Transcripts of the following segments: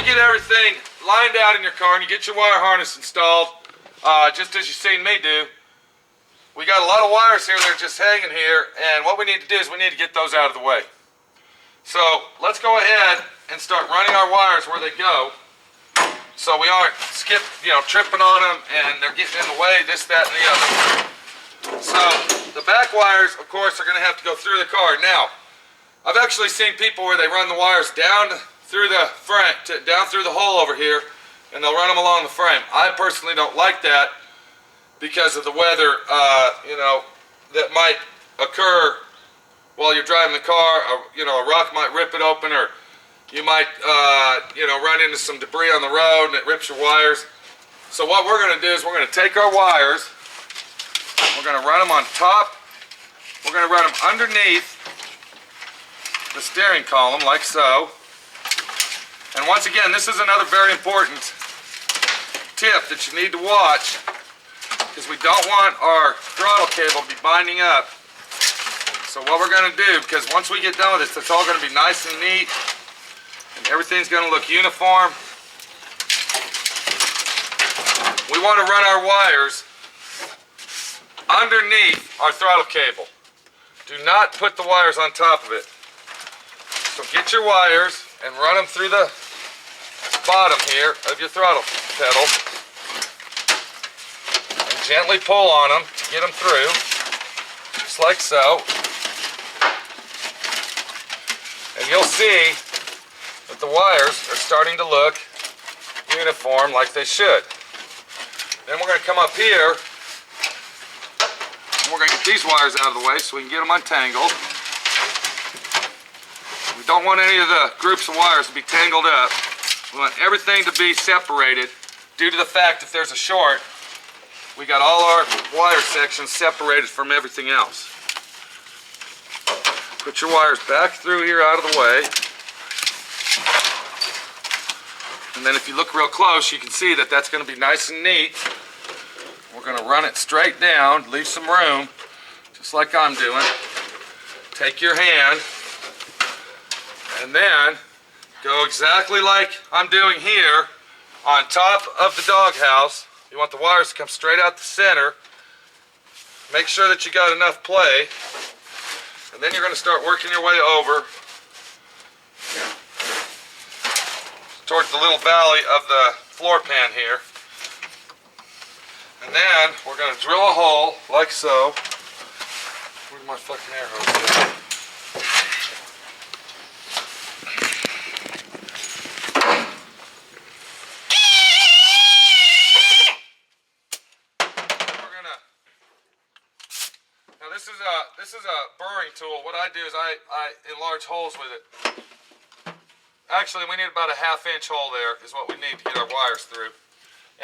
get everything lined out in your car and you get your wire harness installed, just as you've seen me do, we got a lot of wires here that are just hanging here, and what we need to do is we need to get those out of the way. So let's go ahead and start running our wires where they go, so we aren't tripping on them and they're getting in the way, this, that, and the other. So the back wires, of course, are going to have to go through the car. Now, I've actually seen people where they run the wires down through the front, down through the hole over here, and they'll run them along the frame. I personally don't like that because of the weather, that might occur while you're driving the car. A rock might rip it open, or you might, run into some debris on the road and it rips your wires. So what we're going to do is we're going to take our wires, we're going to run them on top, we're going to run them underneath the steering column, like so. And once again, this is another very important tip that you need to watch, because we don't want our throttle cable to be binding up. So what we're going to do, because once we get done with this, it's all going to be nice and neat, and everything's going to look uniform. We want to run our wires underneath our throttle cable. Do not put the wires on top of it. So get your wires and run them through the bottom here of your throttle pedal, and gently pull on them, get them through, just like so. And you'll see that the wires are starting to look uniform like they should. Then we're going to come up here and we're going to get these wires out of the way so we can get them untangled. We don't want any of the groups of wires to be tangled up. We want everything to be separated due to the fact if there's a short, we got all our wire sections separated from everything else. Put your wires back through here out of the way. And then if you look real close, you can see that that's going to be nice and neat. We're going to run it straight down, leave some room, just like I'm doing. Take your hand, and then go exactly like I'm doing here on top of the doghouse. You want the wires to come straight out the center. Make sure that you got enough play, and then you're going to start working your way over towards the little valley of the floor pan here. And then we're going to drill a hole like so. Where's my fucking air hose? Now this is a burring tool. What I do is I enlarge holes with it. Actually, we need about a ½ inch hole there is what we need to get our wires through.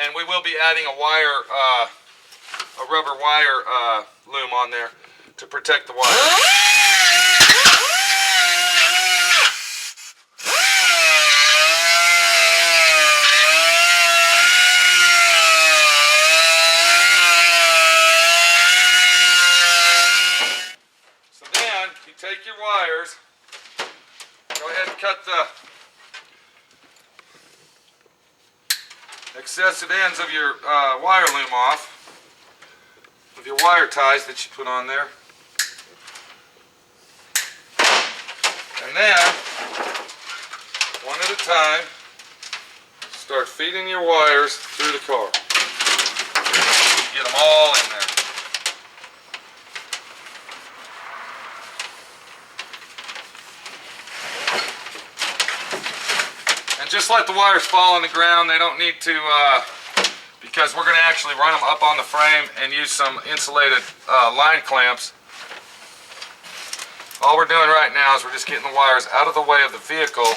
And we will be adding a rubber wire loom on there to protect the wire. So then, you take your wires, go ahead and cut the excessive ends of your wire loom off with your wire ties that you put on there. And then, one at a time, start feeding your wires through the car. Get them all in there. And just let the wires fall on the ground. They don't need to, because we're going to actually run them up on the frame and use some insulated line clamps. All we're doing right now is we're just getting the wires out of the way of the vehicle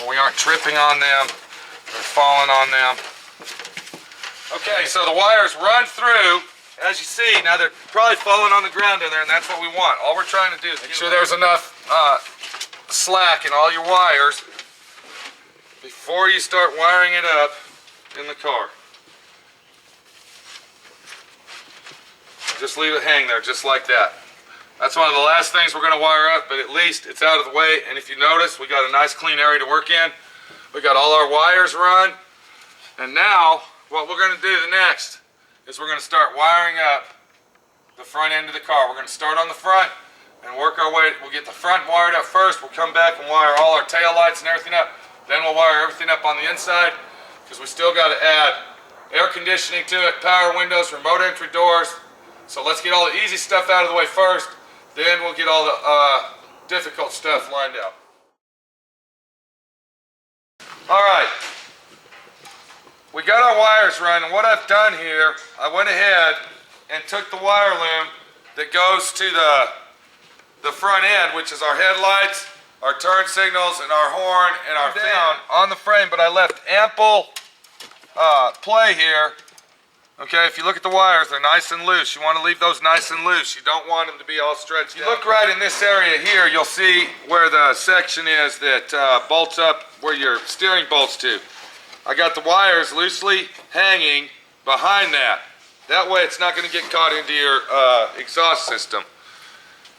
where we aren't tripping on them or falling on them. Okay, so the wires run through, as you see. Now they're probably falling on the ground in there, and that's what we want. All we're trying to do is make sure there's enough slack in all your wires before you start wiring it up in the car. Just leave it hang there, just like that. That's one of the last things we're going to wire up, but at least it's out of the way. And if you notice, we got a nice clean area to work in. We got all our wires run. And now, what we're going to do the next is we're going to start wiring up the front end of the car. We're going to start on the front and work our way. We'll get the front wired up first. We'll come back and wire all our tail lights and everything up. Then we'll wire everything up on the inside because we still got to add air conditioning to it, power windows, remote entry doors. So let's get all the easy stuff out of the way first. Then we'll get all the difficult stuff lined up. All right. We got our wires running. What I've done here, I went ahead and took the wire loom that goes to the front end, which is our headlights, our turn signals, and our horn, and our down on the frame, but I left ample play here. Okay, if you look at the wires, they're nice and loose. You want to leave those nice and loose. You don't want them to be all stretched. If you look right in this area here, you'll see where the section is that bolts up where your steering bolts to. I got the wires loosely hanging behind that. That way it's not going to get caught into your exhaust system.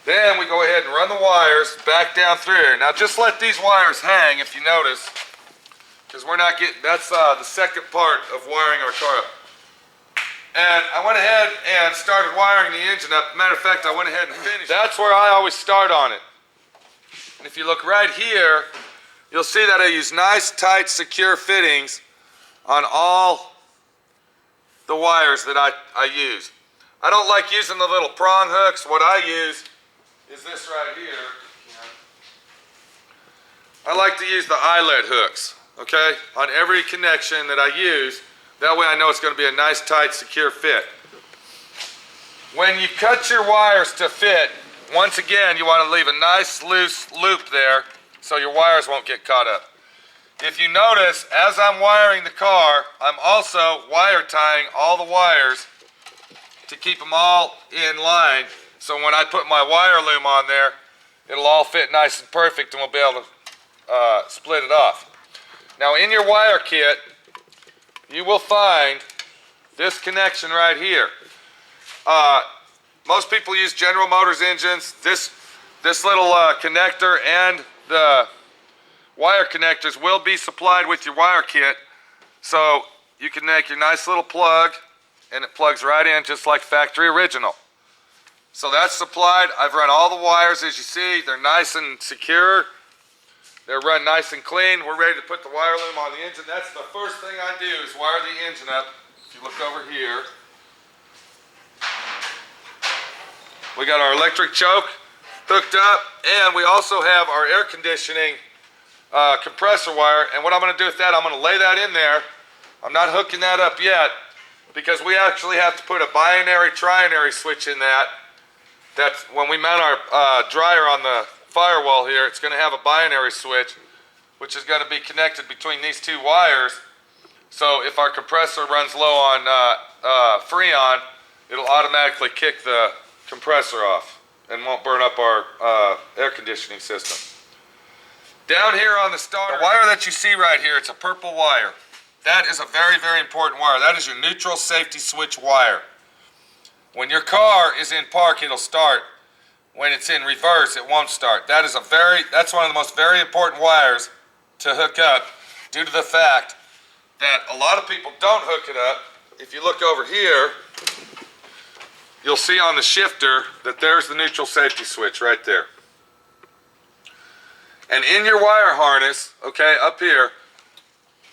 Then we go ahead and run the wires back down through here. Now just let these wires hang if you notice, because we're not getting, that's the second part of wiring our car up. And I went ahead and started wiring the engine up. Matter of fact, I went ahead and finished. That's where I always start on it. And if you look right here, you'll see that I use nice, tight, secure fittings on all the wires that I use. I don't like using the little prong hooks. What I use is this right here. I like to use the eyelet hooks, okay, on every connection that I use. That way I know it's going to be a nice, tight, secure fit. When you cut your wires to fit, once again, you want to leave a nice, loose loop there so your wires won't get caught up. If you notice, as I'm wiring the car, I'm also wire tying all the wires to keep them all in line. So when I put my wire loom on there, it'll all fit nice and perfect and we'll be able to split it off. Now in your wire kit, you will find this connection right here. Most people use General Motors engines. This little connector and the wire connectors will be supplied with your wire kit, so you can make your nice little plug and it plugs right in just like factory original. So that's supplied. I've run all the wires, as you see. They're nice and secure. They're run nice and clean. We're ready to put the wire loom on the engine. That's the first thing I do is wire the engine up. If you look over here, we got our electric choke hooked up, and we also have our air conditioning compressor wire. And what I'm going to do with that, I'm going to lay that in there. I'm not hooking that up yet because we actually have to put a binary trinary switch in that. That's when we mount our dryer on the firewall here, it's going to have a binary switch which is going to be connected between these two wires. So if our compressor runs low on Freon, it'll automatically kick the compressor off and won't burn up our air conditioning system. Down here on the starter, the wire that you see right here, it's a purple wire. That is a very, very important wire. That is your neutral safety switch wire. When your car is in park, it'll start. When it's in reverse, it won't start. That's one of the most very important wires to hook up due to the fact that a lot of people don't hook it up. If you look over here, you'll see on the shifter that there's the neutral safety switch right there. And in your wire harness, okay, up here,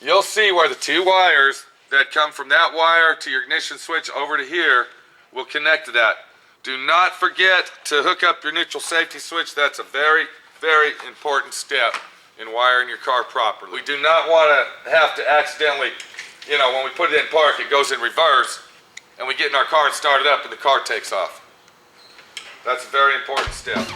you'll see where the two wires that come from that wire to your ignition switch over to here will connect to that. Do not forget to hook up your neutral safety switch. That's a very, very important step in wiring your car properly. We do not want to have to accidentally, when we put it in park, it goes in reverse, and we get in our car and start it up, and the car takes off. That's a very important step.